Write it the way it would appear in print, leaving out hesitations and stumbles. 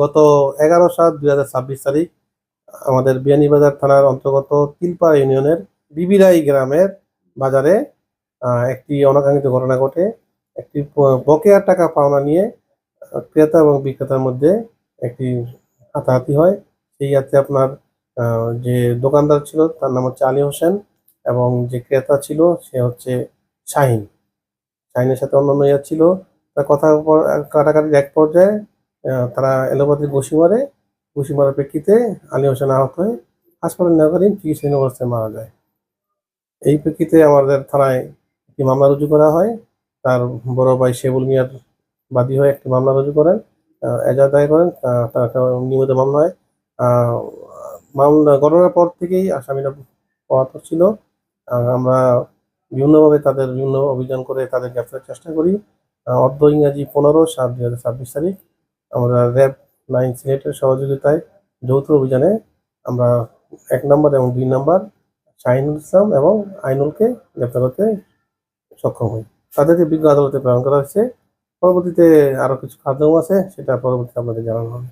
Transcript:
গত 11/7/2026 তারিখ আমাদের বিয়ানীবাজার থানার অন্তর্গত তিলপাড়া ইউনিয়নের বিবিরাই গ্রামের বাজারে একটি অনাকাঙ্ক্ষিত ঘটনা ঘটে। একটি বকেয়া টাকা পাওনা নিয়ে ক্রেতা এবং বিক্রেতার মধ্যে একটি হাতাহাতি হয়। সেই হাতে আপনার যে দোকানদার ছিল তার নাম হচ্ছে আলী হোসেন এবং যে ক্রেতা ছিল সে হচ্ছে শাহিন। শাহিনের সাথে অন্যান্য ছিল। তার কথা কাটাকাটির এক পর্যায়ে তারা এলোপাতি ঘুষি মারার প্রেক্ষিতে আলী হোসেন আহত হয়ে হাসপাতালে নেওয়াকালীন চিকিৎসাধীন অবস্থায় মারা যায়। এই প্রেক্ষিতে আমাদের থানায় একটি মামলা রুজু করা হয়। তার বড় ভাই শেবুল মিয়ার বাদী হয়ে একটি মামলা রুজু করেন, এজাহার দায়ের করেন। তার একটা নিয়মিত মামলা হয়। মামলা ঘটনার পর থেকেই আসামিরা পলাতক ছিল। আমরা বিভিন্নভাবে তাদের বিভিন্ন অভিযান করে তাদের গ্রেফতারের চেষ্টা করি। অদ্য ইংরাজি 15/7/2026 তারিখ আমরা র্যাব 9 সিলেটের সহযোগিতায় যৌথ অভিযানে আমরা 1 নম্বর এবং 2 নম্বর শাহিনুল ইসলাম এবং আইনুলকে গ্রেপ্তার করতে সক্ষম হই। তাদেরকে বিজ্ঞ আদালতে প্রেরণ করা হয়েছে। পরবর্তীতে আরো কিছু কার্যক্রম আছে, সেটা পরবর্তীতে আপনাদের জানানো হবে।